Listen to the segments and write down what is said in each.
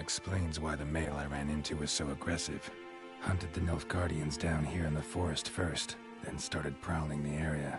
Explains why the male I ran into was so aggressive. Hunted the Nilfgaardians down here in the forest first, then started prowling the area.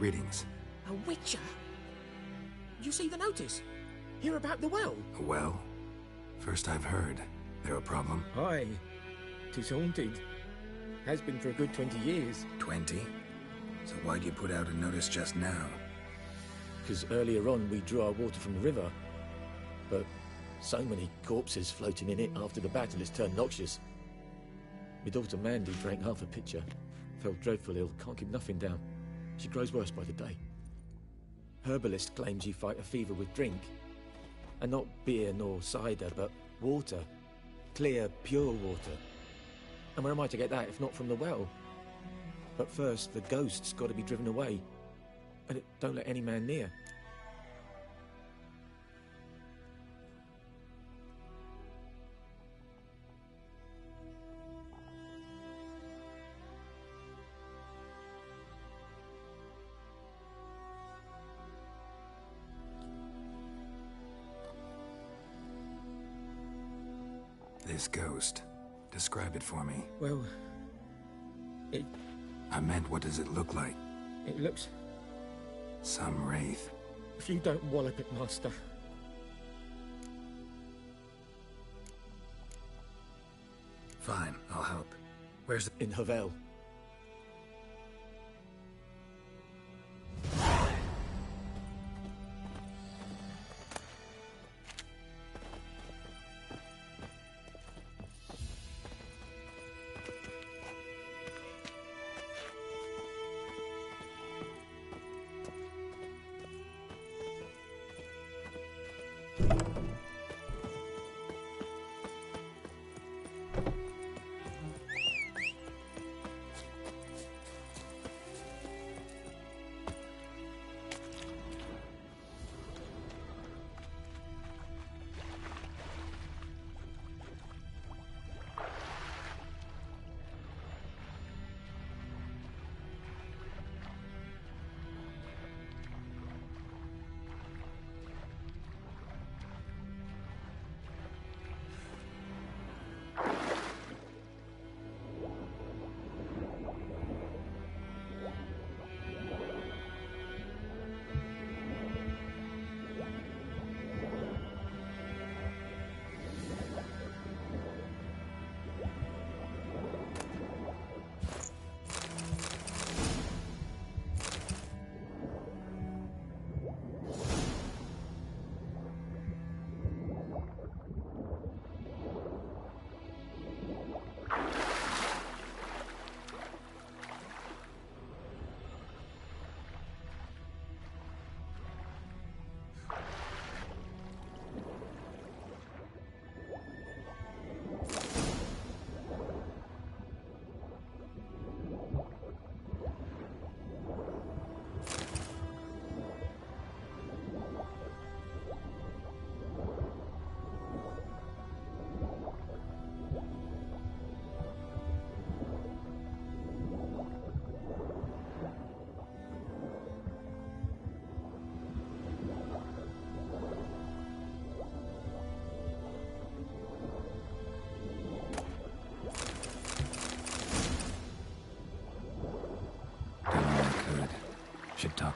Greetings. A witcher? You see the notice? Hear about the well? A well? First I've heard. There a problem? Aye. 'Tis haunted. Has been for a good 20 years. 20? So why'd you put out a notice just now? Because earlier on we drew our water from the river. But so many corpses floating in it after the battle has turned noxious. My daughter Mandy drank half a pitcher. Fell dreadful ill, can't keep nothing down. She grows worse by the day. Herbalist claims you fight a fever with drink. And not beer nor cider, but water. Clear, pure water. And where am I to get that if not from the well? But first, the ghost's got to be driven away. And it don't let any man near. This ghost. Describe it for me. Well, I meant, what does it look like? it looks... Some wraith. If you don't wallop it, Master. Fine, I'll help. Where's it? In Havel.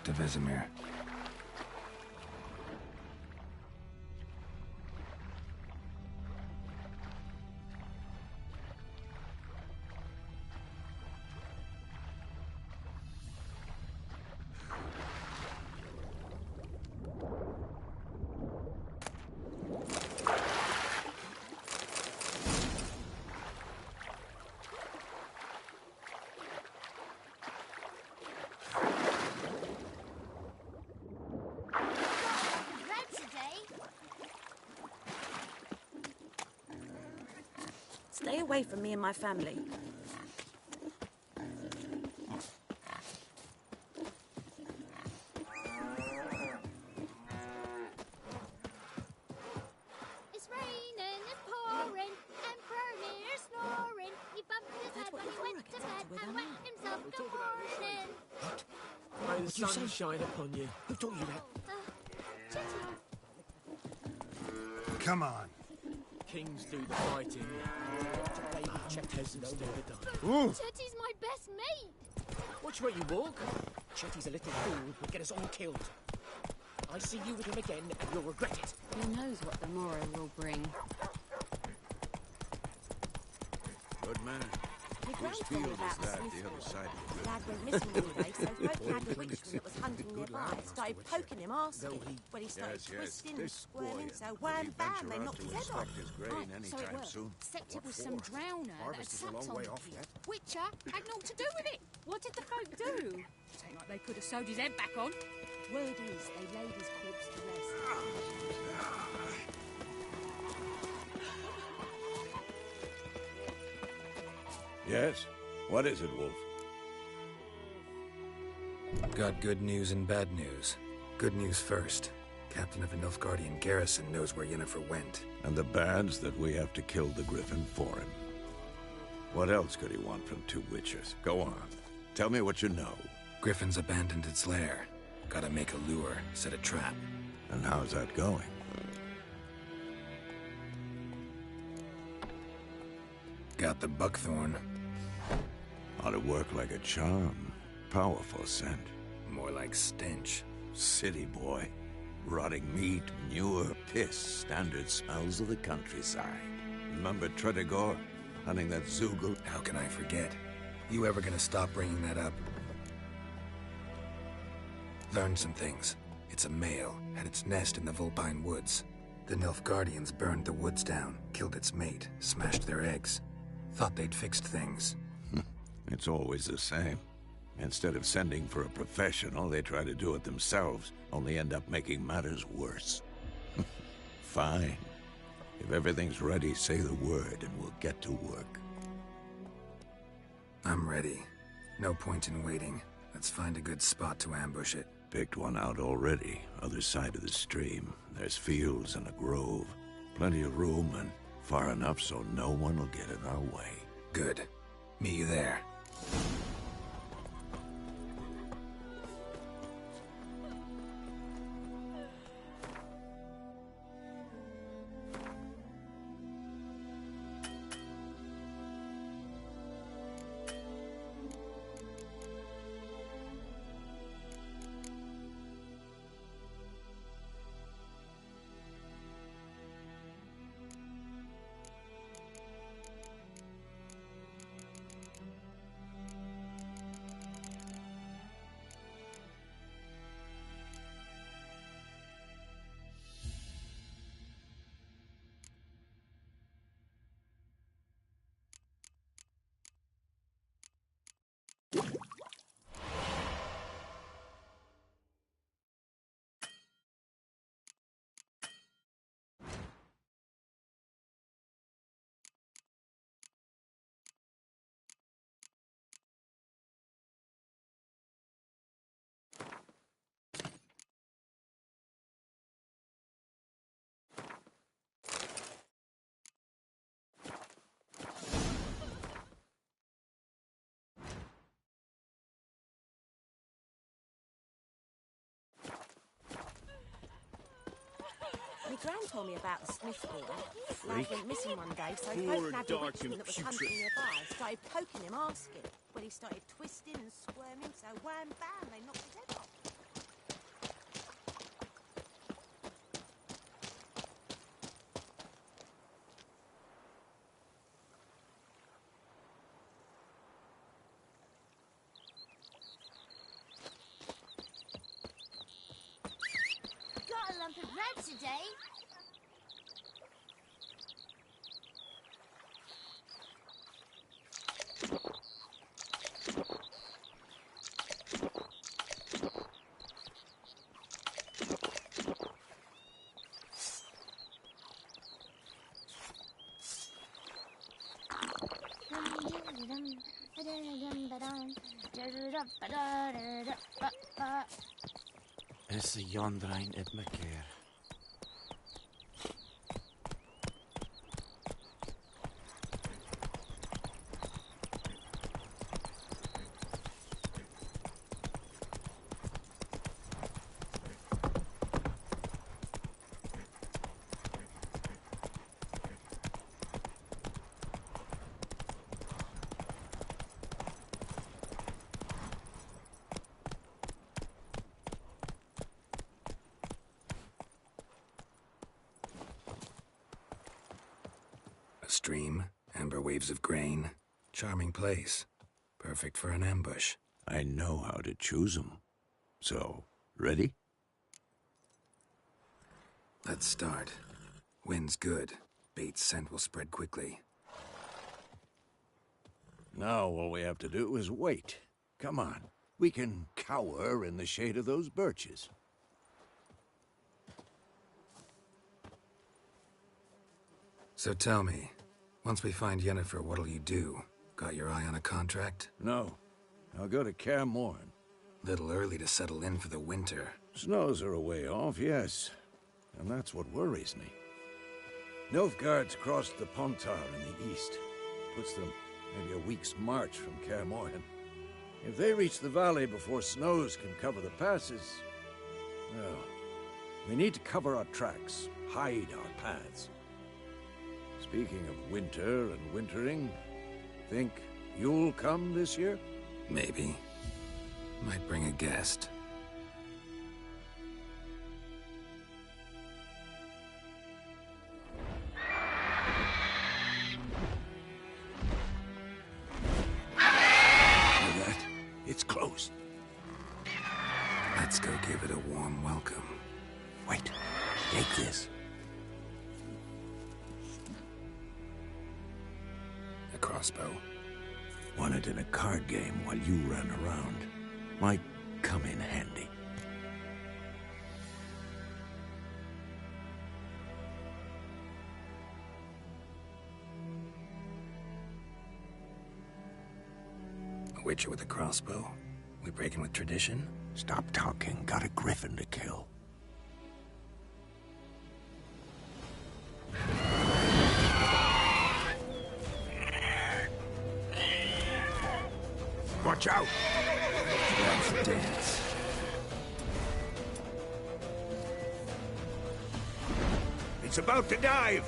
to Vesemir. Stay away from me and my family. It's raining, it's pouring, Emperor snoring. He bumped his head when he went to bed and wet himself good morning. May the sun shine upon you. Who taught you that? Come on. Kings do the fighting. Peasants do the dying. Chetty's my best mate. Watch where you walk. Chetty's a little fool who'll get us all killed. I see you with him again, and you'll regret it. Who knows what the morrow will bring? Good man. My Whose grand told me field about is the that, Smith the other boy. side of the The river? lad went missing one day, so folk had a witchman that was hunting nearby. Started poking him, asking. When he started Yes, yes. twisting and This squirming, boy, so will wham he bam, venture they out knocked to his head off. inspect his grain So it anytime worked. soon? Except it What was some for? drowner that Harvest is a sapped long on way the off kid. yet. Witcher had naught to do with it. What did the folk do? Ain't like they could have sewed his head back on. Word is they laid his corpse to rest. Yes? What is it, Wolf? Got good news and bad news. Good news first. Captain of the Nilfgaardian garrison knows where Yennefer went. And the bad's that we have to kill the Griffin for him. What else could he want from two witchers? Go on. Tell me what you know. Griffin's abandoned its lair. Gotta make a lure, set a trap. And how's that going? Got the buckthorn. Ought to work like a charm. Powerful scent. More like stench. City boy. Rotting meat, manure, piss. Standard smells of the countryside. Remember Tredegor? Hunting that Zoogle? How can I forget? You ever gonna stop bringing that up? Learned some things. It's a male, had its nest in the Vulpine Woods. The Nilfgaardians burned the woods down, killed its mate, smashed their eggs. Thought they'd fixed things. It's always the same. Instead of sending for a professional, they try to do it themselves, only end up making matters worse. Fine. If everything's ready, say the word and we'll get to work. I'm ready. No point in waiting. Let's find a good spot to ambush it. Picked one out already, other side of the stream. There's fields and a grove. Plenty of room and far enough so no one will get in our way. Good. Meet you there. My gran told me about the Smith boy. Lad went missing one day, so Poor folk had a dark witchman and that was putrid. hunting nearby. Started poking him, asking. When he started twisting and squirming, so wham bam, they knocked his head off. eh? Is y jondrain et me keer. A stream, amber waves of grain. Charming place. Perfect for an ambush. I know how to choose 'em. So, ready? Let's start. Wind's good. Bait's scent will spread quickly. Now all we have to do is wait. Come on. We can cower in the shade of those birches. So tell me, once we find Yennefer, what'll you do? Got your eye on a contract? No. I'll go to Kaer Morhen. Little early to settle in for the winter. Snows are a way off, yes. And that's what worries me. Nilfgaard's crossed the Pontar in the east. Puts them maybe a week's march from Kaer Morhen. If they reach the valley before snows can cover the passes, well, we need to cover our tracks, hide our paths. Speaking of winter and wintering, think you'll come this year? Maybe. Might bring a guest. Hear that? It's close. Let's go give it a warm welcome. Wait, take this. A crossbow. Won it in a card game while you ran around. Might come in handy. A witcher with a crossbow? We breaking with tradition? Stop talking. Got a griffin to kill. Watch out! That's the dance. It's about to dive!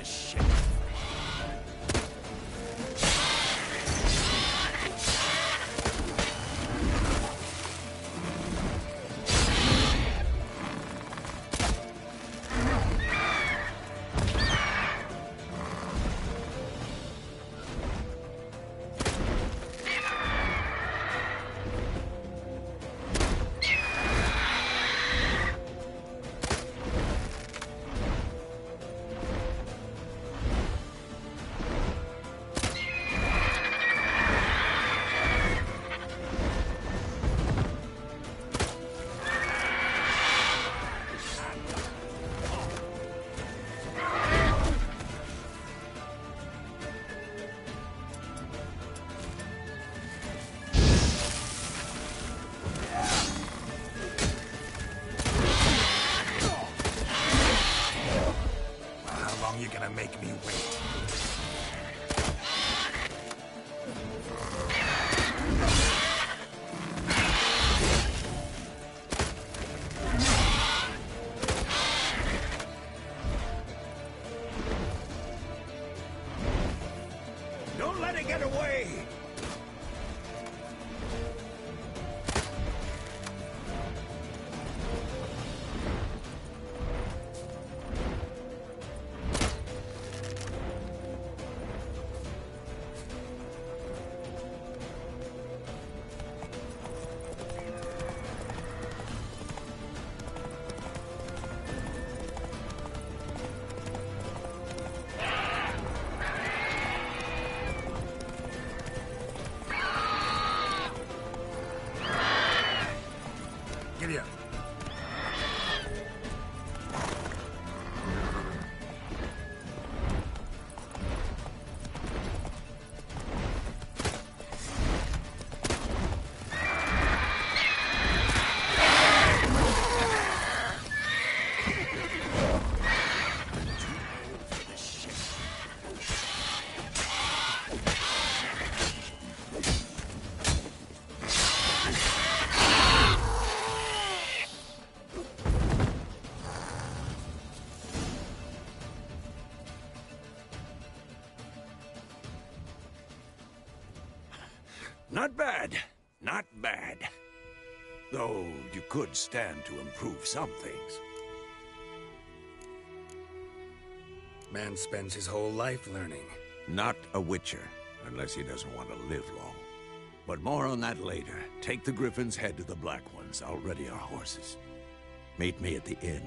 the ship. Make me wait. Don't let it get away! Giddy up. Not bad. Not bad. Though you could stand to improve some things. Man spends his whole life learning. Not a Witcher, unless he doesn't want to live long. But more on that later. Take the Griffin's head to the Black Ones. I'll ready our horses. Meet me at the inn.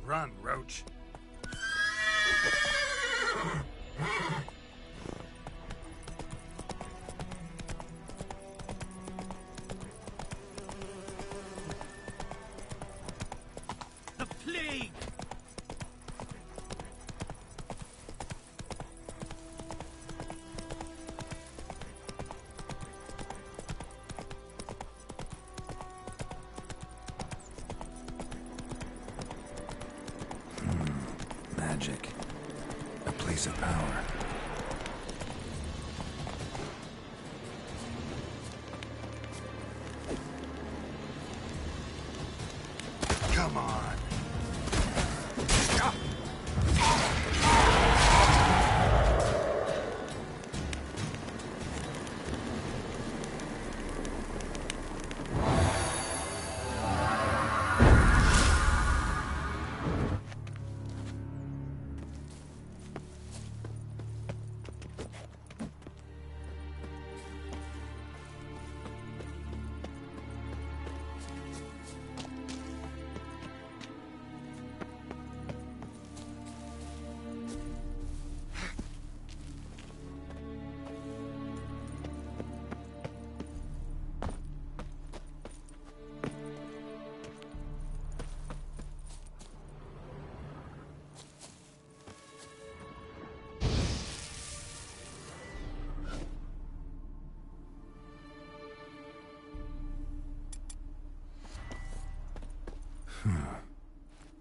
Run, Roach. The plague! Magic. A place of power. Come on.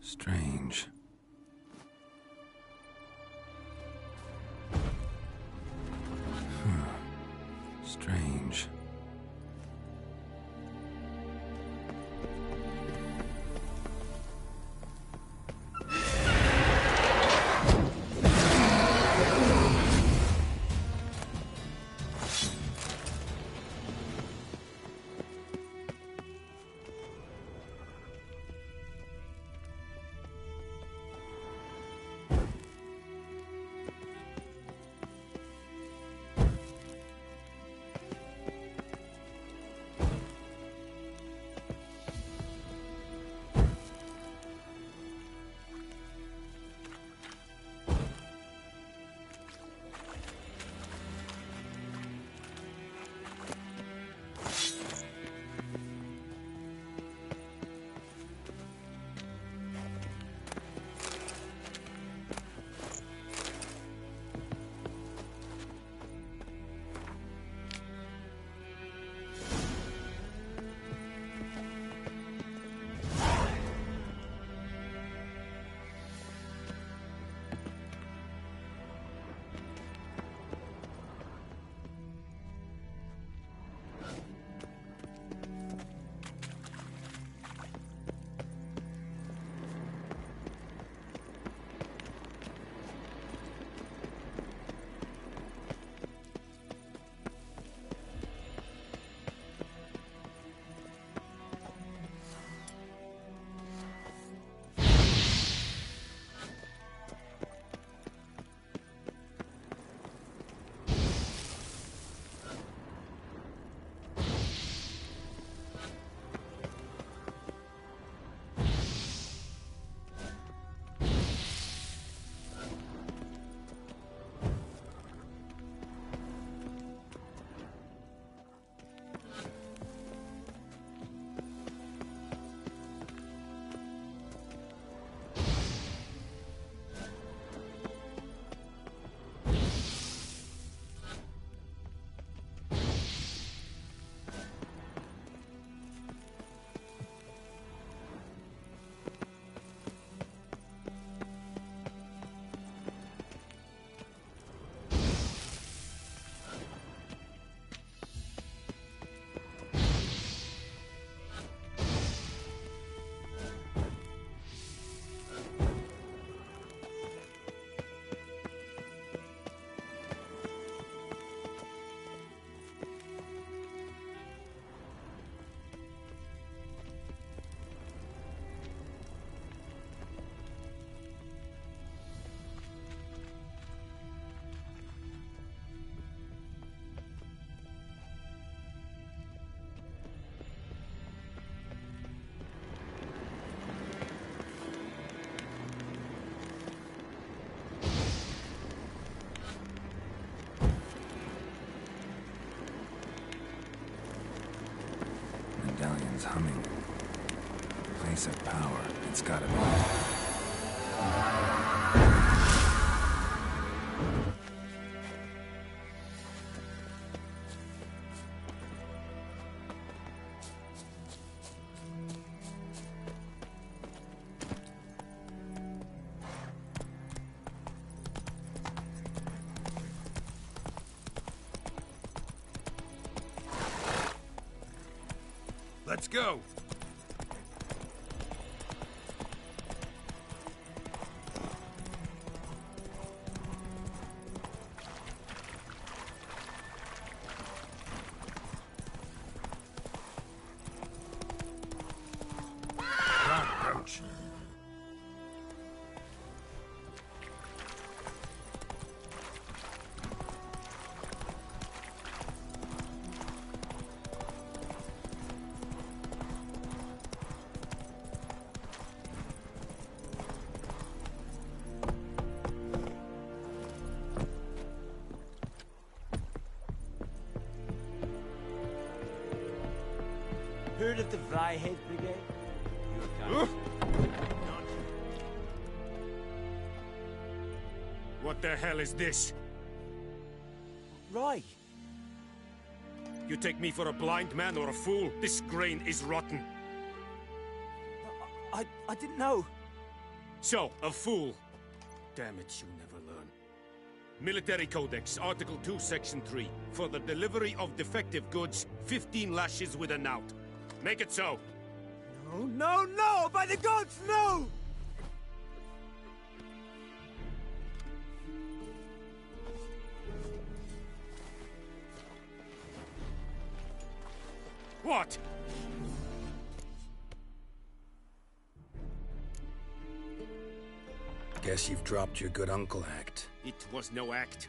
Strange. Strange. Medallion's humming. Place of power. It's gotta be. Let's go! Coach. Heard of the Vryhead Brigade? What the hell is this? Rye. You take me for a blind man or a fool? This grain is rotten. I didn't know. So, a fool. Damn it, you never learn. Military Codex, Article 2, Section 3. For the delivery of defective goods, 15 lashes with a knout. Make it so. No, no, no! By the gods, no! What? Guess you've dropped your good uncle act. It was no act.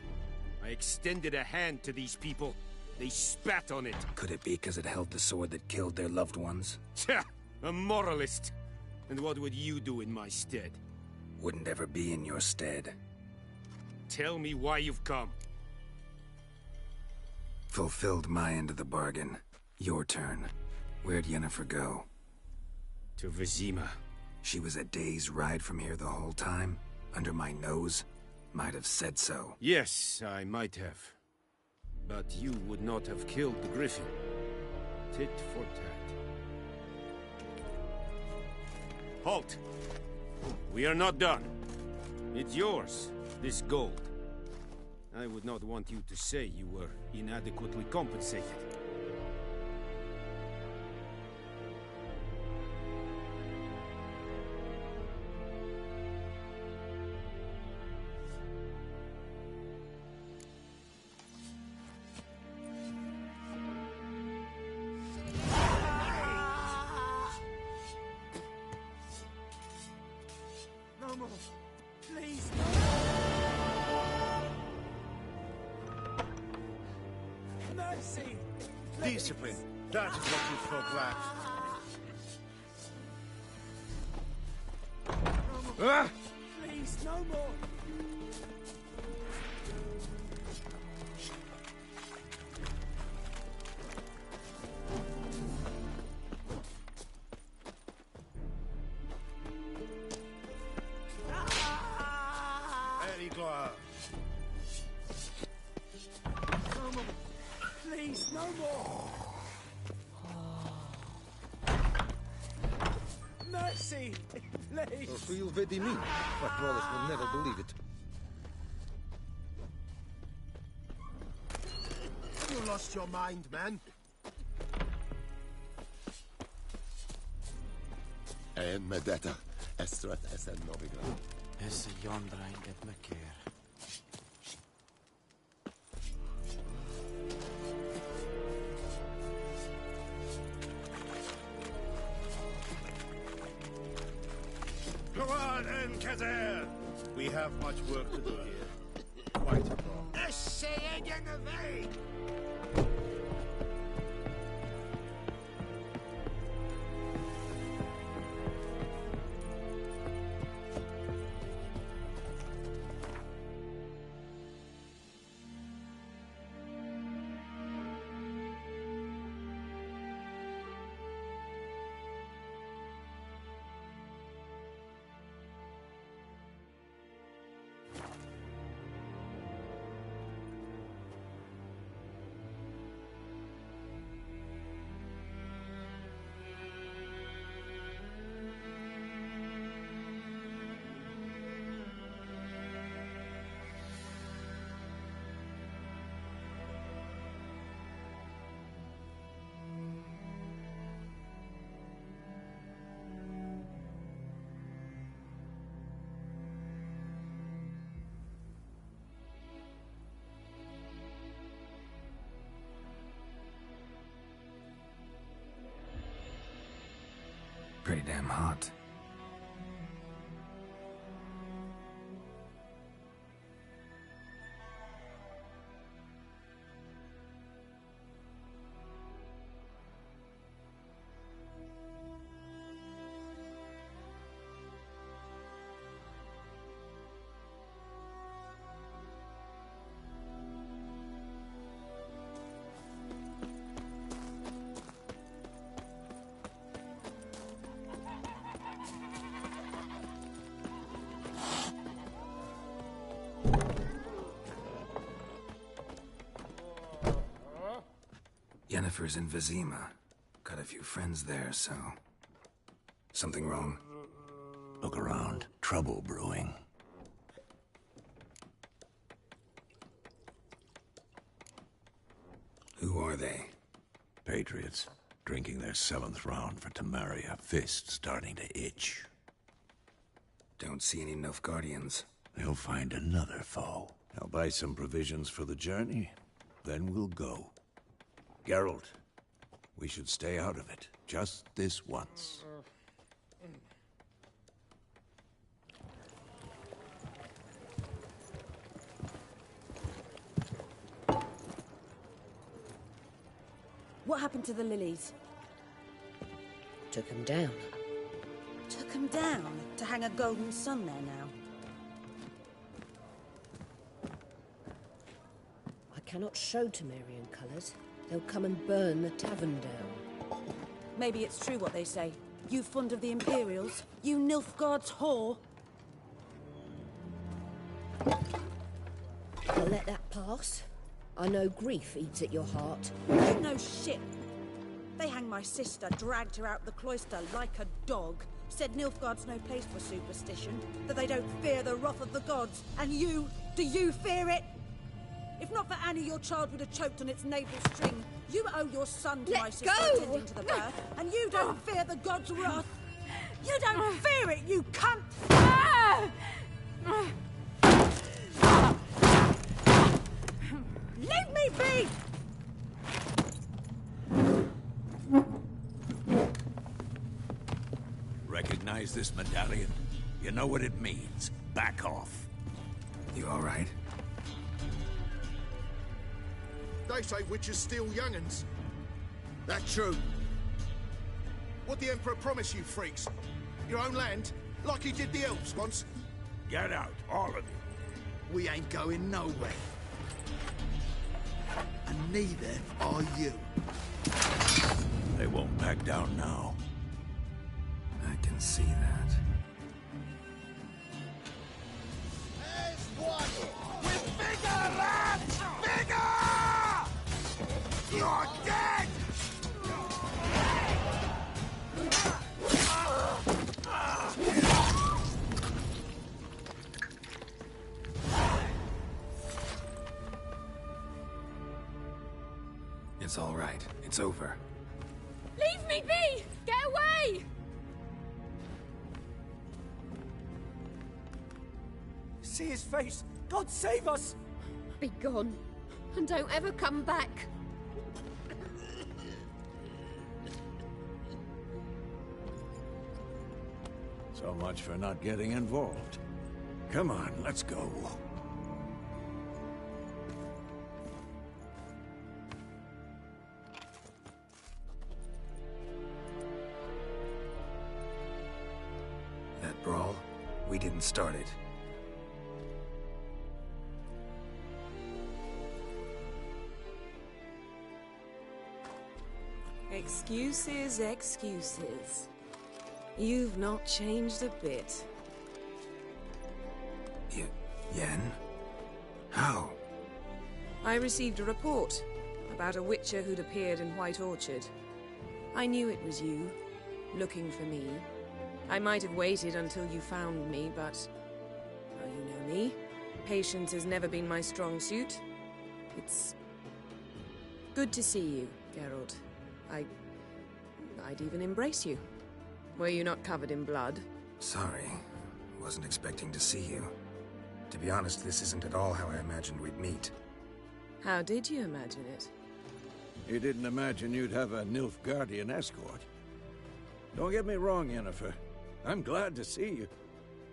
I extended a hand to these people. They spat on it. Could it be because it held the sword that killed their loved ones? Tja, a moralist. And what would you do in my stead? Wouldn't ever be in your stead. Tell me why you've come. Fulfilled my end of the bargain. Your turn. Where'd Yennefer go? To Vizima. She was a day's ride from here the whole time? Under my nose? Might have said so. Yes, I might have. But you would not have killed the Griffin. Tit for tat. Halt! We are not done. It's yours, this gold. I would not want you to say you were inadequately compensated. No more. Please, no. Mercy! Discipline. That is what you folk lack. No more. Please, no more. Very glad. No more. Please, no more. Mercy! Please! Feel very mean, but Wallace will never believe it. You lost your mind, man. Medetta, Estrat Essen Novigrad. Esse Jondrain get me keer. Come on, Enkazer! We have much work to do here. Quite a problem. Pretty damn hot. Yennefer's in Vizima. Got a few friends there, so... Something wrong? Look around. Trouble brewing. Who are they? Patriots. Drinking their 7th round for Temeria. Fist starting to itch. Don't see any Nilfgaardians. They'll find another foe. I'll buy some provisions for the journey. Then we'll go. Geralt, we should stay out of it. Just this once. What happened to the lilies? Took them down. Took them down? To hang a golden sun there now? I cannot show Temerian colours. They'll come and burn the tavern down. Maybe it's true what they say. You fond of the Imperials? You Nilfgaard's whore? I'll let that pass. I know grief eats at your heart. You know shit. They hanged my sister, dragged her out the cloister like a dog. Said Nilfgaard's no place for superstition, that they don't fear the wrath of the gods. And you, do you fear it? If not for Annie, your child would have choked on its navel string. You owe your son to my sister attending to the birth, and you don't fear the gods' wrath. You don't fear it, you cunt! Leave me be! Recognize this medallion? You know what it means. Back off. You all right? They say witches steal young'uns. That true? What the Emperor promised you freaks? Your own land? Like he did the elves once? Get out, all of you. We ain't going nowhere. And neither are you. They won't back down now. I can see that. There's one! With bigger lads! Bigger! You're dead! It's all right. It's over. Leave me be! Get away! See his face! God save us! Be gone, and don't ever come back. So much for not getting involved. Come on, let's go. That brawl, we didn't start it. Excuses, excuses. You've not changed a bit. Yen? How? I received a report about a witcher who'd appeared in White Orchard. I knew it was you, looking for me. I might have waited until you found me, but... well, you know me. Patience has never been my strong suit. It's... good to see you, Geralt. I'd even embrace you. Were you not covered in blood? Sorry. Wasn't expecting to see you. To be honest, this isn't at all how I imagined we'd meet. How did you imagine it? You didn't imagine you'd have a Nilfgaardian escort. Don't get me wrong, Yennefer. I'm glad to see you.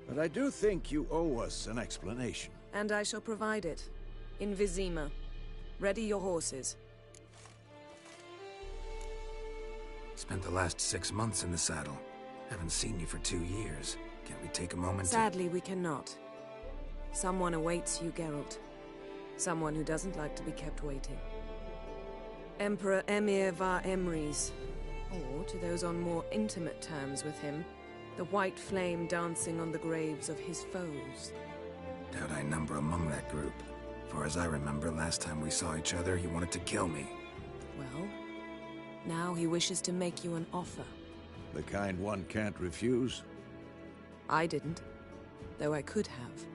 But I do think you owe us an explanation. And I shall provide it. In Vizima. Ready your horses. Spent the last 6 months in the saddle. Haven't seen you for 2 years. Can't we take a moment Sadly, we cannot. Someone awaits you, Geralt. Someone who doesn't like to be kept waiting. Emperor Emhyr var Emreis. Or, to those on more intimate terms with him, the white flame dancing on the graves of his foes. Doubt I number among that group. For as I remember, last time we saw each other, he wanted to kill me. Well, now he wishes to make you an offer. The kind one can't refuse? I didn't, though I could have.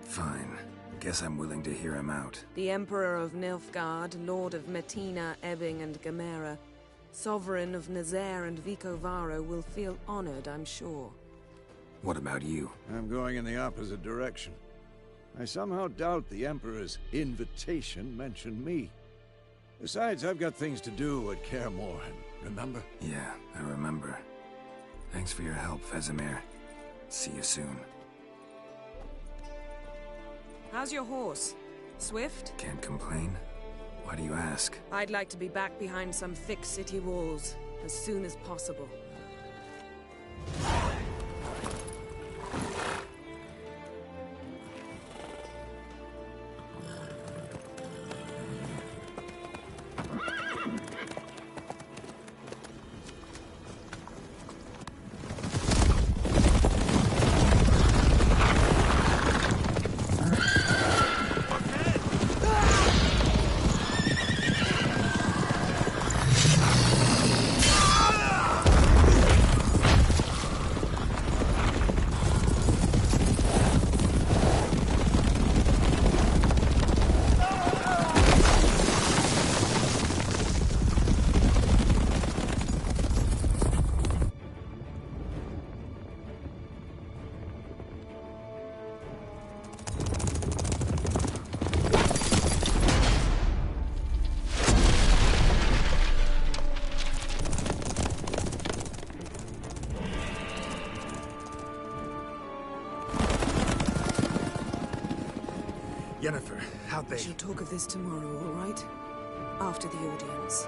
Fine. Guess I'm willing to hear him out. The Emperor of Nilfgaard, Lord of Metina, Ebbing, and Gamera, Sovereign of Nazaire and Vicovaro will feel honored, I'm sure. What about you? I'm going in the opposite direction. I somehow doubt the Emperor's invitation mentioned me. Besides, I've got things to do at Kaer Morhen, remember? Yeah, I remember. Thanks for your help, Vesemir. See you soon. How's your horse? Swift? Can't complain. Why do you ask? I'd like to be back behind some thick city walls as soon as possible. Yennefer, how'd they... We shall talk of this tomorrow, all right? After the audience.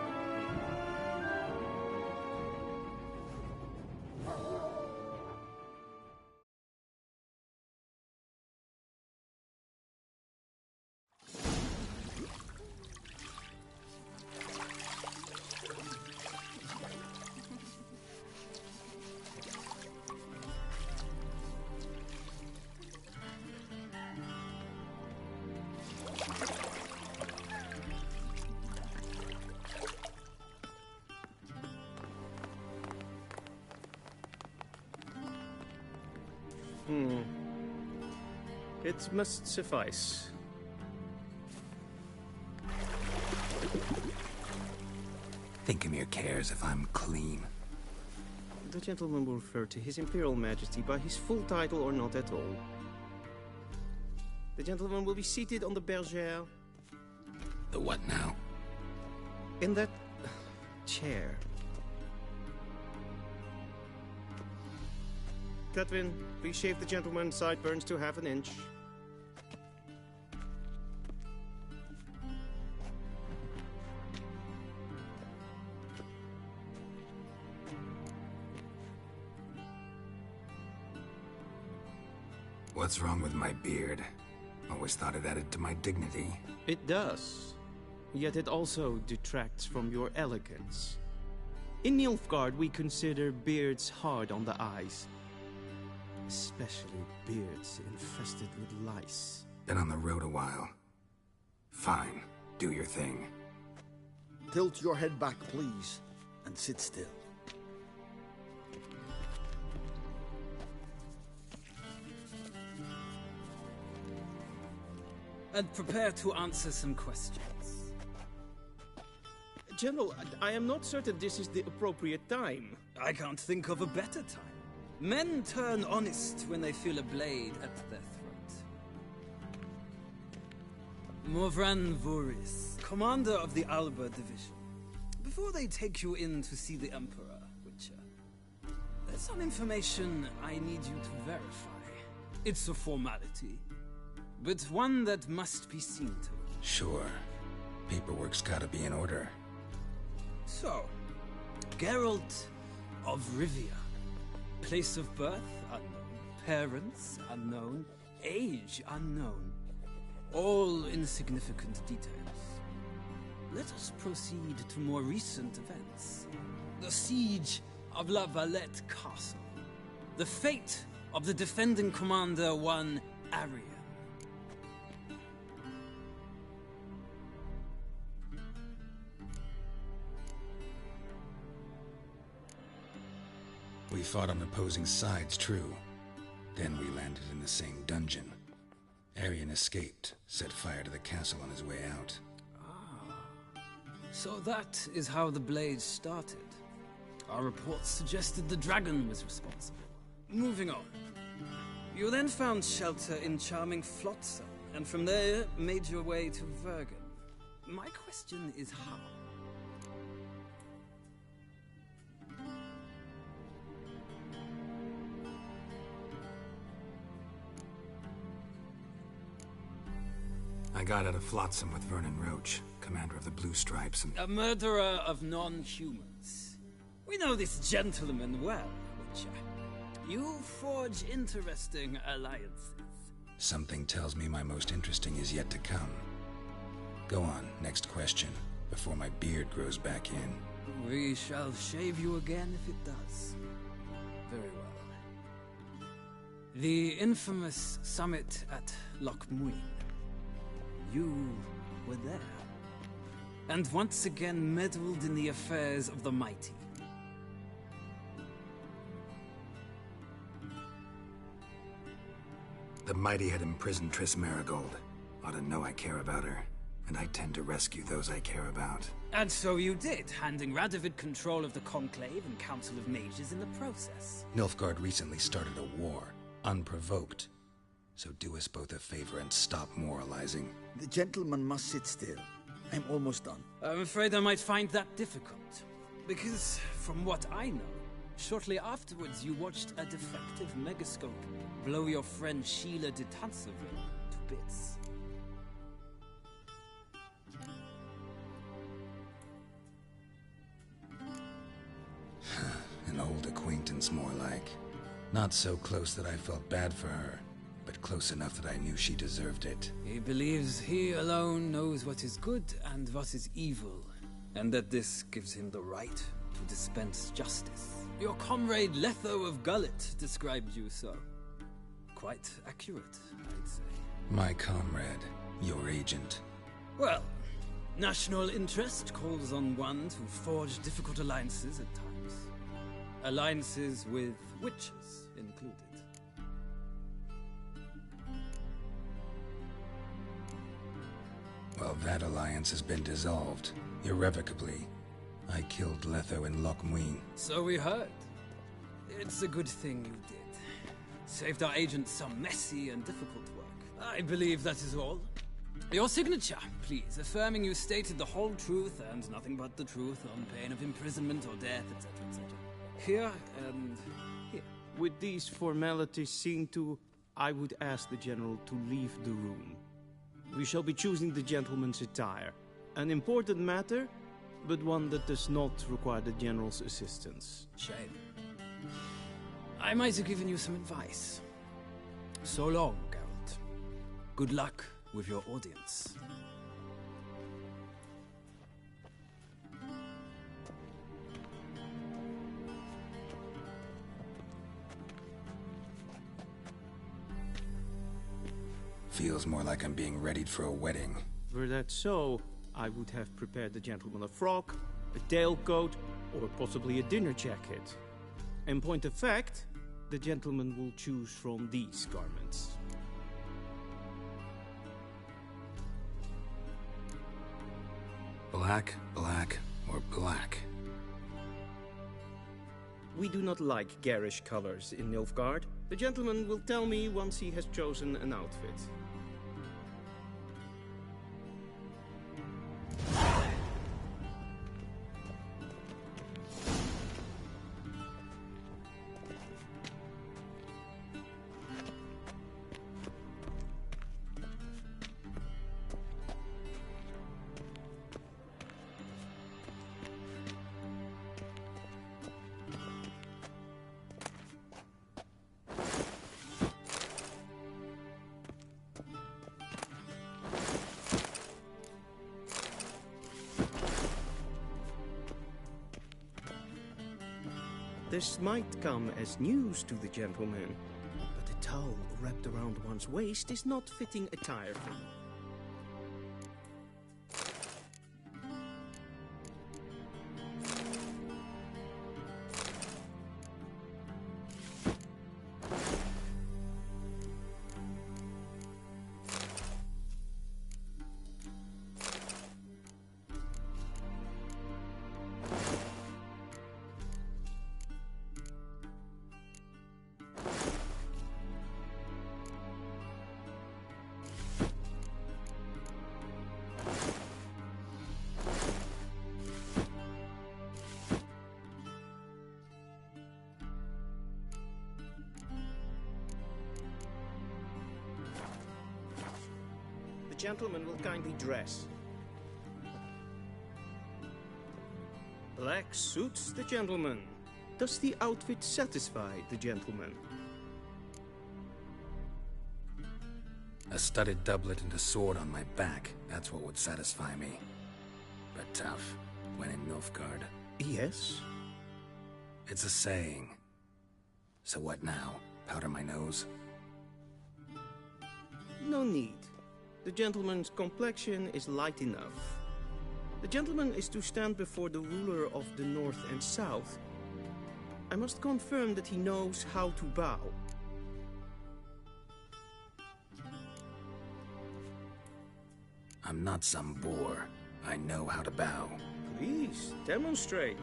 It must suffice. Thinkamir cares if I'm clean. The gentleman will refer to His Imperial Majesty by his full title or not at all. The gentleman will be seated on the bergère. The what now? In that chair. Cutwin, please shave the gentleman's sideburns to half an inch. What's wrong with my beard? Always thought it added to my dignity. It does. Yet it also detracts from your elegance. In Nilfgaard, we consider beards hard on the eyes. Especially beards infested with lice. Been on the road a while. Fine. Do your thing. Tilt your head back, please, and sit still. And prepare to answer some questions. General, I am not certain this is the appropriate time. I can't think of a better time. Men turn honest when they feel a blade at their throat. Morvran Voorhis, commander of the Alba Division. Before they take you in to see the Emperor, Witcher, there's some information I need you to verify. It's a formality, but one that must be seen to. Sure. Paperwork's gotta be in order. So, Geralt of Rivia. Place of birth unknown. Parents unknown. Age unknown. All insignificant details. Let us proceed to more recent events. The siege of La Valette Castle. The fate of the defending commander, one Arian. We fought on opposing sides, true. Then we landed in the same dungeon. Arian escaped, set fire to the castle on his way out. So that is how the blaze started. Our reports suggested the dragon was responsible. Moving on. You then found shelter in charming Flotsam, and from there made your way to Vergen. My question is how? I got out of Flotsam with Vernon Roach, commander of the Blue Stripes, and... A murderer of non-humans. We know this gentleman well, Witcher. You forge interesting alliances. Something tells me my most interesting is yet to come. Go on, next question, before my beard grows back in. We shall shave you again if it does. Very well. The infamous summit at Loch Muin. You were there. And once again meddled in the affairs of the mighty. The mighty had imprisoned Triss Merigold. Ought to know I care about her, and I tend to rescue those I care about. And so you did, handing Radovid control of the Conclave and Council of Mages in the process. Nilfgaard recently started a war, unprovoked. So do us both a favor and stop moralizing. The gentleman must sit still. I'm almost done. I'm afraid I might find that difficult. Because, from what I know, shortly afterwards you watched a defective megascope blow your friend Sheila de Tanserville to bits. An old acquaintance, more like. Not so close that I felt bad for her, but close enough that I knew she deserved it. He believes he alone knows what is good and what is evil, and that this gives him the right to dispense justice. Your comrade Letho of Gullet described you so. Quite accurate, I'd say. My comrade, your agent. Well, national interest calls on one to forge difficult alliances at times. Alliances with witches included. Well, that alliance has been dissolved, irrevocably. I killed Letho in Loch Muin. So we heard. It's a good thing you did. Saved our agent some messy and difficult work. I believe that is all. Your signature, please, affirming you stated the whole truth and nothing but the truth on pain of imprisonment or death, etc., etc. Here and here. With these formalities seen to, I would ask the General to leave the room. We shall be choosing the gentleman's attire. An important matter, but one that does not require the General's assistance. Shame. I might have given you some advice. So long, Geralt. Good luck with your audience. Feels more like I'm being readied for a wedding. Were that so, I would have prepared the gentleman a frock, a tailcoat, or possibly a dinner jacket. In point of fact, the gentleman will choose from these garments. Black, black, or black? We do not like garish colors in Nilfgaard. The gentleman will tell me once he has chosen an outfit. This might come as news to the gentleman, but a towel wrapped around one's waist is not fitting attire for me. gentleman will kindly dress. Black suits the gentleman. Does the outfit satisfy the gentleman? A studded doublet and a sword on my back, that's what would satisfy me. But tough, when in Nilfgaard. Yes? It's a saying. So what now? Powder my nose? No need. The gentleman's complexion is light enough. The gentleman is to stand before the ruler of the North and South. I must confirm that he knows how to bow. I'm not some boor. I know how to bow. Please, demonstrate.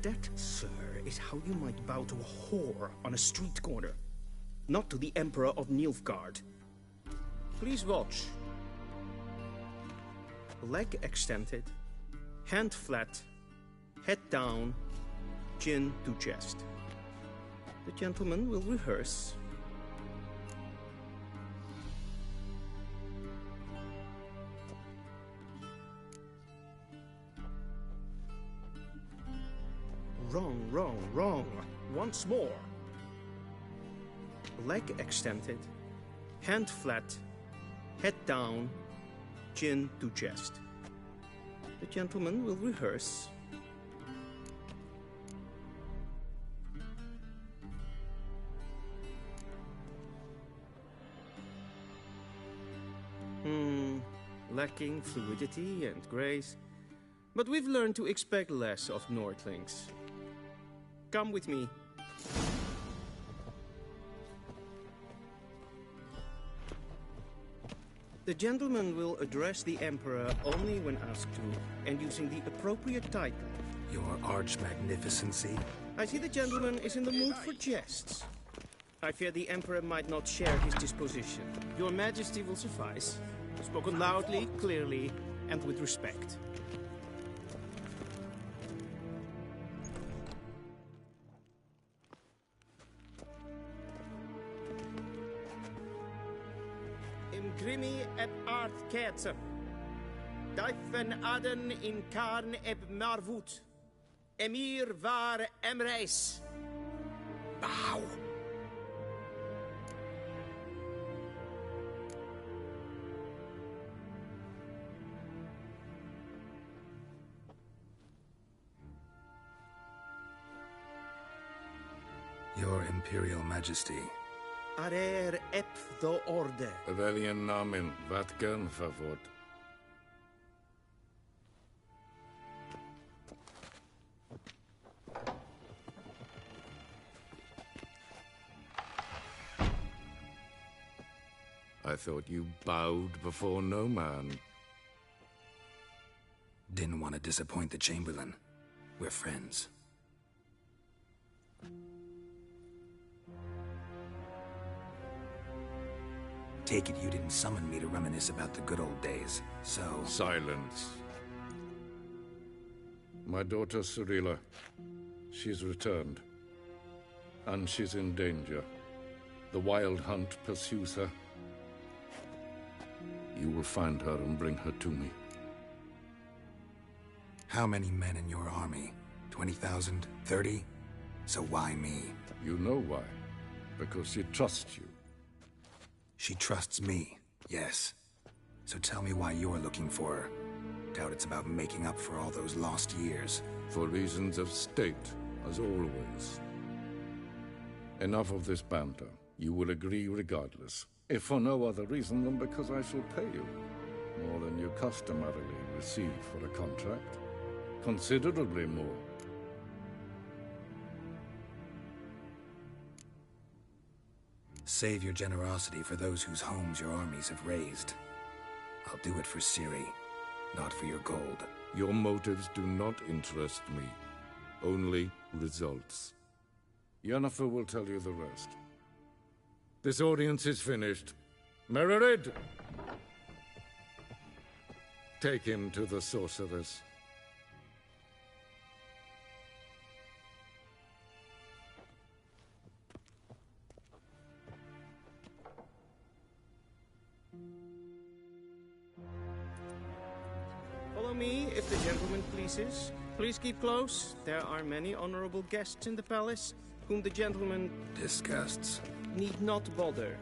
That, sir, is how you might bow to a whore on a street corner. Not to the Emperor of Nilfgaard. Please watch. Leg extended, hand flat, head down, chin to chest. The gentleman will rehearse. Wrong, wrong, wrong. Once more. Leg extended, hand flat, head down, chin to chest. The gentleman will rehearse. Lacking fluidity and grace. But we've learned to expect less of Nordlings. Come with me. The gentleman will address the Emperor only when asked to, and using the appropriate title. Your Arch-Magnificency? I see the gentleman is in the mood for jests. I fear the Emperor might not share his disposition. Your Majesty will suffice. Spoken loudly, clearly, and with respect. Imgrimi eb art kerze. Dijfen aden in karn eb marvoet. Emir var emreis. Bow. Your Imperial Majesty. Arer ep do orde. Weljen namen, wat gern favort. I thought you bowed before no man. Didn't want to disappoint the Chamberlain. We're friends. Take it you didn't summon me to reminisce about the good old days, so... Silence. My daughter Cirilla, she's returned. And she's in danger. The Wild Hunt pursues her. You will find her and bring her to me. How many men in your army? 20,000? 30? So why me? You know why. Because she trusts you. She trusts me, yes. So tell me why you're looking for her. Doubt it's about making up for all those lost years. For reasons of state, as always. Enough of this banter. You will agree regardless. If for no other reason than because I shall pay you. More than you customarily receive for a contract. Considerably more. Save your generosity for those whose homes your armies have razed. I'll do it for Ciri, not for your gold. Your motives do not interest me. Only results. Yennefer will tell you the rest. This audience is finished. Mererid! Take him to the sorceress. Follow me, if the gentleman pleases. Please keep close. There are many honorable guests in the palace, whom the gentleman... disgusts. ...need not bother.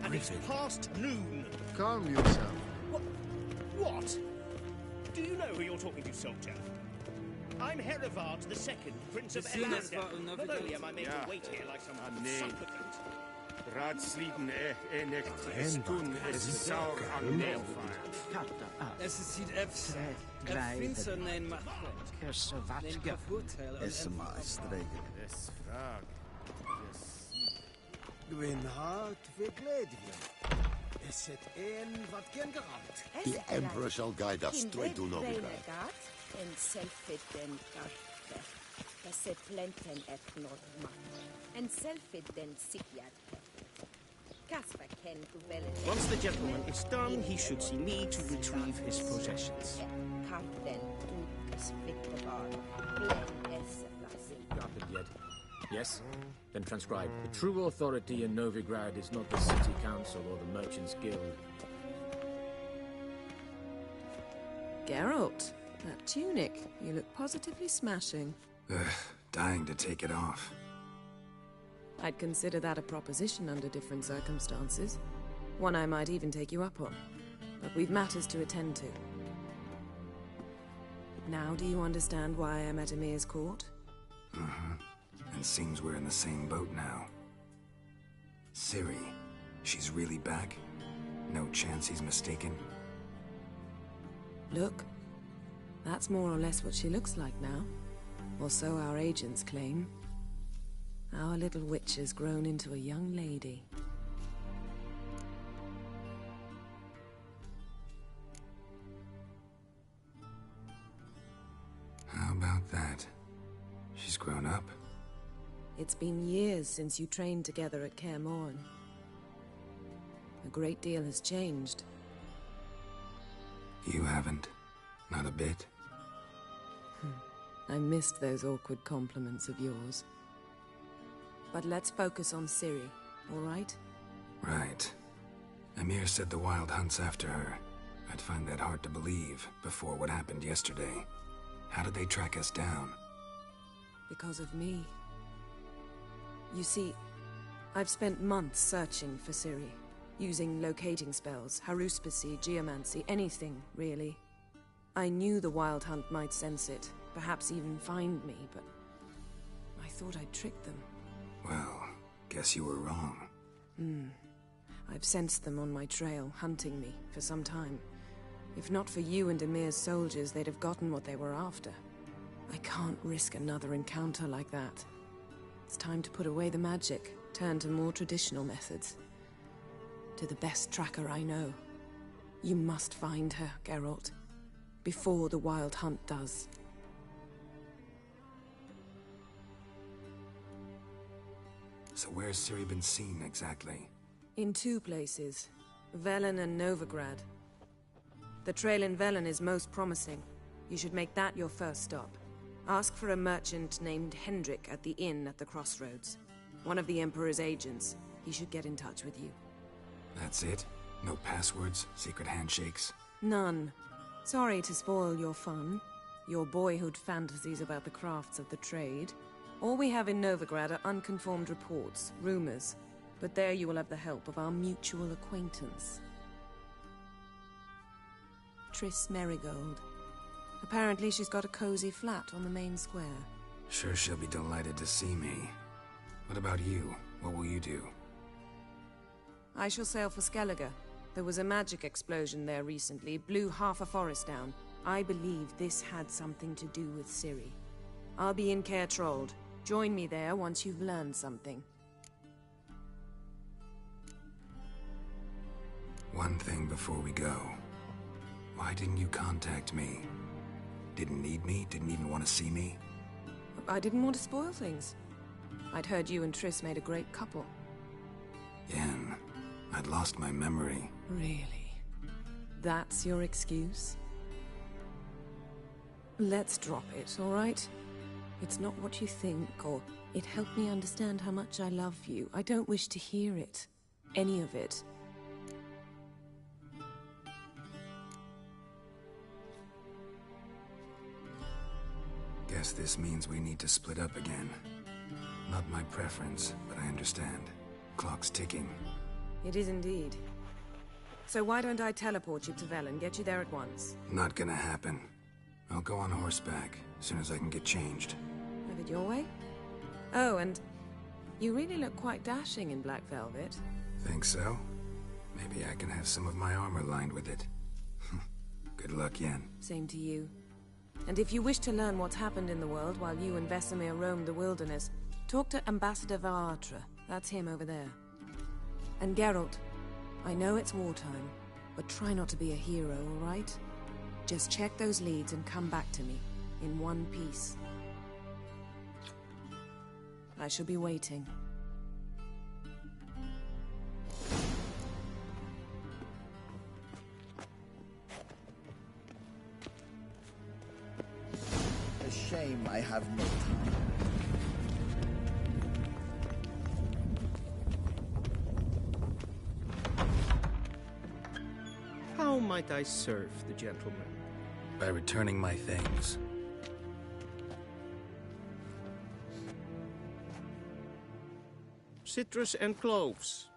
And it's past noon. Calm yourself. What? Do you know who you're talking to, soldier? I'm Herivard II, Prince of Elander. Not only am I made to wait here like some supplicant. Raadsleden enig stun is saur aan neelvaart. Es ziet even. Vindt neem maar. Kersovatje. Is maar streken. Is vraag. Gwyn hart verkledingen. Is het een wat kinderhand? The Emperor shall guide us straight to Novigrad. En selfiden karte. Se plenten et norma. En selfiden sikjad. Once the gentleman is done, he should see me to retrieve his possessions. Got them yet? Yes? Then transcribe. The true authority in Novigrad is not the city council or the merchants' guild. Geralt, that tunic. You look positively smashing. Ugh, dying to take it off. I'd consider that a proposition under different circumstances. One I might even take you up on. But we've matters to attend to. Now do you understand why I'm at Emir's court? Uh-huh. And seems we're in the same boat now. Ciri, she's really back? No chance he's mistaken? Look, that's more or less what she looks like now. Or so our agents claim. Our little witch has grown into a young lady. How about that? She's grown up. It's been years since you trained together at Kaer Morhen. A great deal has changed. You haven't? Not a bit? I missed those awkward compliments of yours. But let's focus on Ciri, all right? Right. Emir said the Wild Hunt's after her. I'd find that hard to believe before what happened yesterday. How did they track us down? Because of me. You see, I've spent months searching for Ciri, using locating spells, haruspicy, geomancy, anything, really. I knew the Wild Hunt might sense it, perhaps even find me, but I thought I'd tricked them. Well, guess you were wrong. I've sensed them on my trail, hunting me, for some time. If not for you and Emir's soldiers, they'd have gotten what they were after. I can't risk another encounter like that. It's time to put away the magic, turn to more traditional methods. To the best tracker I know. You must find her, Geralt. Before the Wild Hunt does. So where's Ciri been seen, exactly? In two places. Velen and Novigrad. The trail in Velen is most promising. You should make that your first stop. Ask for a merchant named Hendrik at the inn at the crossroads. One of the Emperor's agents. He should get in touch with you. That's it? No passwords, secret handshakes? None. Sorry to spoil your fun. Your boyhood fantasies about the crafts of the trade. All we have in Novigrad are unconfirmed reports, rumors. But there you will have the help of our mutual acquaintance. Triss Merigold. Apparently she's got a cozy flat on the main square. Sure she'll be delighted to see me. What about you? What will you do? I shall sail for Skellige. There was a magic explosion there recently, blew half a forest down. I believe this had something to do with Ciri. I'll be in Caer Trolde. Join me there once you've learned something. One thing before we go. Why didn't you contact me? Didn't need me? Didn't even want to see me? I didn't want to spoil things. I'd heard you and Triss made a great couple. Yen, I'd lost my memory. Really? That's your excuse? Let's drop it, all right? It's not what you think, or it helped me understand how much I love you. I don't wish to hear it. Any of it. Guess this means we need to split up again. Not my preference, but I understand. Clock's ticking. It is indeed. So why don't I teleport you to Velen, get you there at once? Not gonna happen. I'll go on horseback, as soon as I can get changed. Have it your way? Oh, and you really look quite dashing in black velvet. Think so? Maybe I can have some of my armor lined with it. Good luck, Yen. Same to you. And if you wish to learn what's happened in the world while you and Vesemir roamed the wilderness, talk to Ambassador Varatra. That's him over there. And Geralt, I know it's wartime, but try not to be a hero, all right? Just check those leads and come back to me, in one piece. I shall be waiting. A shame I have no time. How might I serve the gentleman? By returning my things. Citrus and cloves.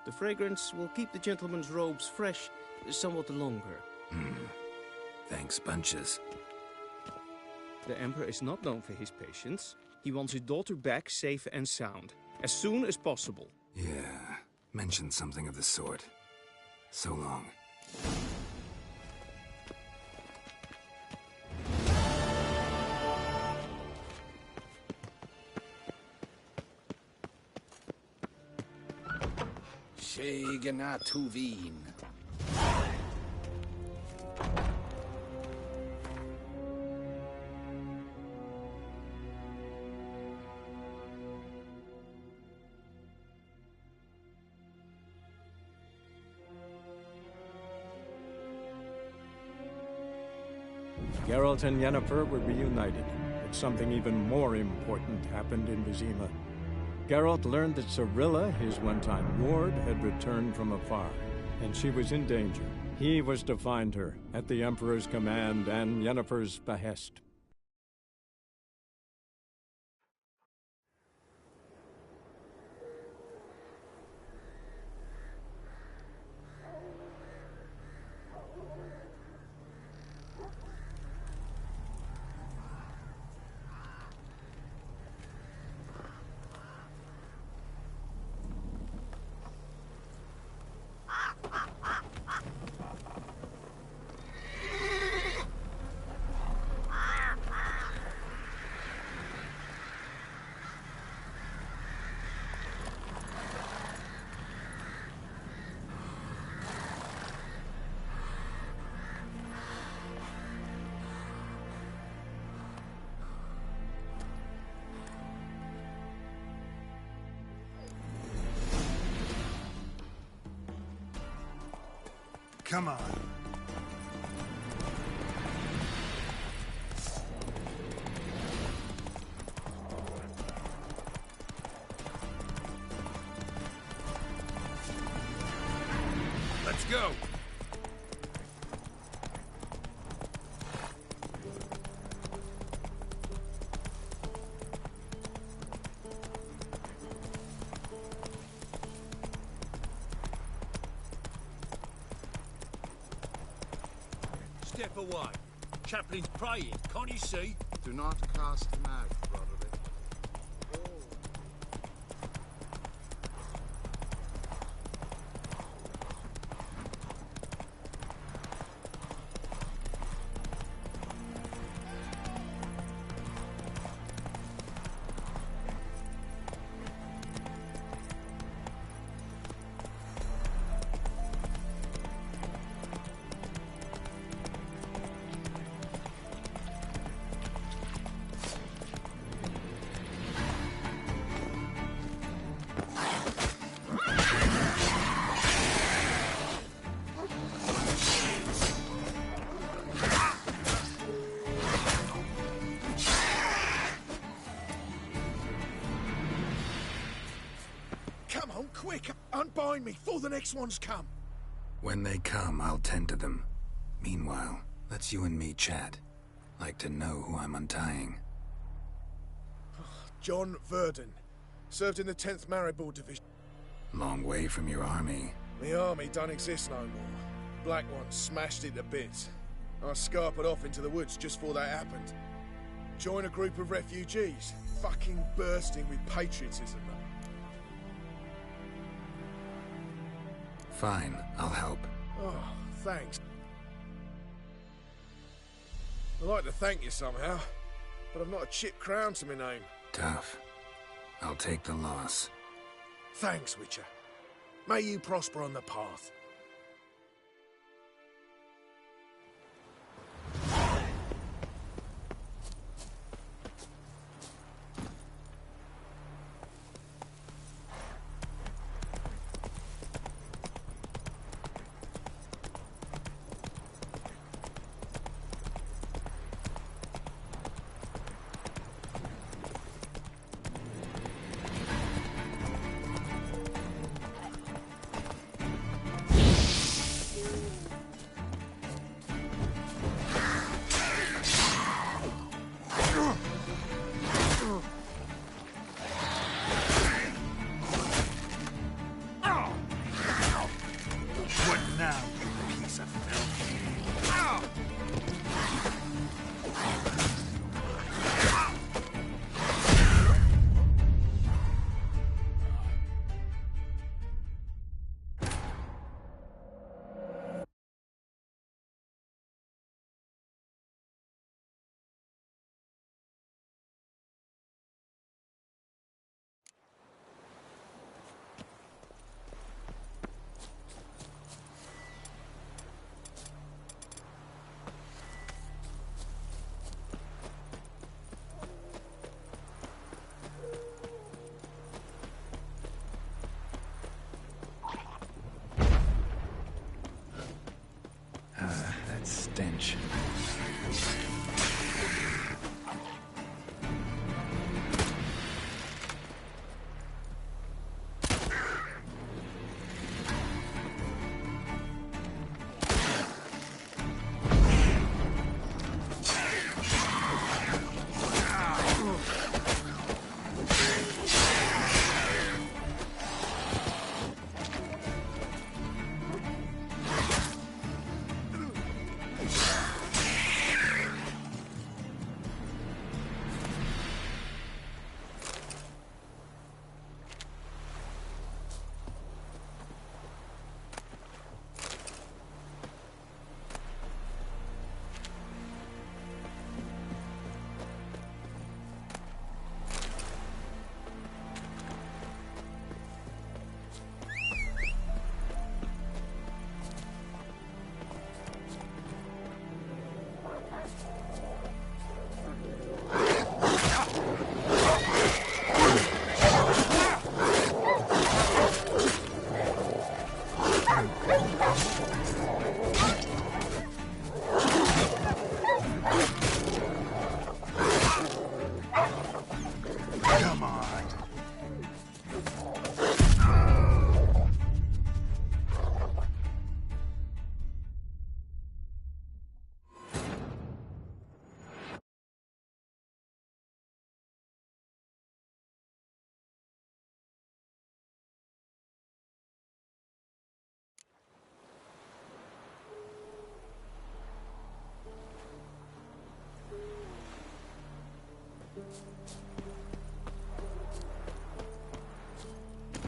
The fragrance will keep the gentleman's robes fresh somewhat longer. Thanks, bunches. The Emperor is not known for his patience. He wants his daughter back safe and sound, as soon as possible. Yeah, mentioned something of the sort. So long. Schegena Tuvin. Geralt and Yennefer were reunited, but something even more important happened in Vizima. Geralt learned that Cirilla, his one-time ward, had returned from afar, and she was in danger. He was to find her, at the Emperor's command and Yennefer's behest. Come on. Let's go. Step away. Chaplain's praying, can't you see? Do not cast him out, Roderick. Quick, unbind me before the next ones come. When they come, I'll tend to them. Meanwhile, let's you and me chat. Like to know who I'm untying. John Verdon. Served in the 10th Maribor Division. Long way from your army. The army don't exist no more. Black Ones smashed it to bits. I scarpered off into the woods just before that happened. Joined a group of refugees, fucking bursting with patriotism. Fine, I'll help. Oh, thanks. I'd like to thank you somehow, but I've not a chip crown to my name. Tough. I'll take the loss. Thanks, Witcher. May you prosper on the path. That stench.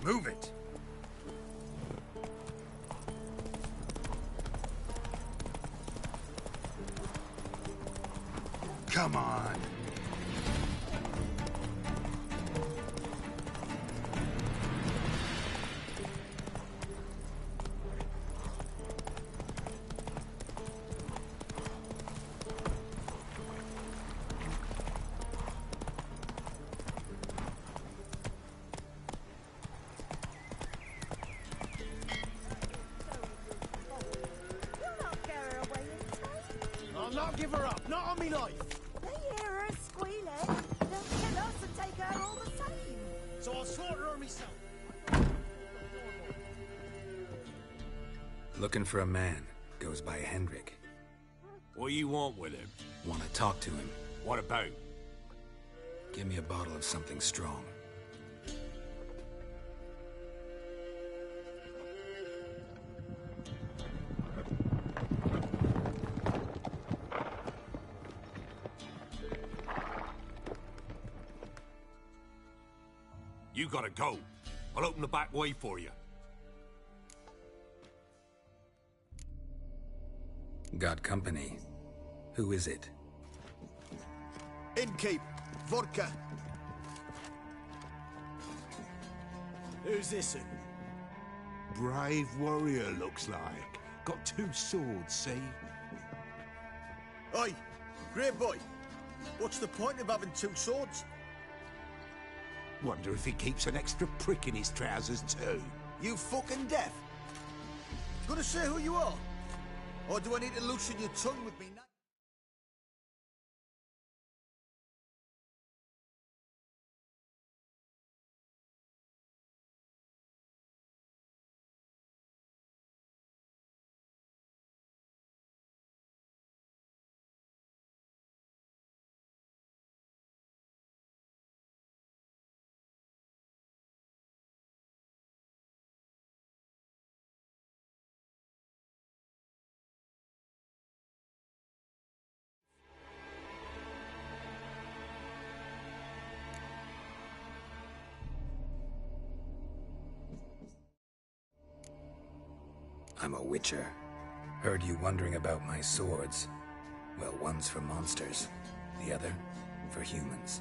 Move it! Come on! Not give her up, not on me life. They hear her squealing. They'll kill us and take her all the same. So I'll slaughter her myself. Looking for a man. Goes by Hendrik. What do you want with him? Want to talk to him. What about? Give me a bottle of something strong. You gotta go. I'll open the back way for you. Got company. Who is it? Innkeep, vodka. Who's this? Brave warrior, looks like. Got 2 swords, see? Oi, great boy. What's the point of having 2 swords? Wonder if he keeps an extra prick in his trousers too. You fucking deaf? Gonna say who you are? Or do I need to loosen your tongue with me now? I'm a witcher. Heard you wondering about my swords. Well, one's for monsters, the other for humans.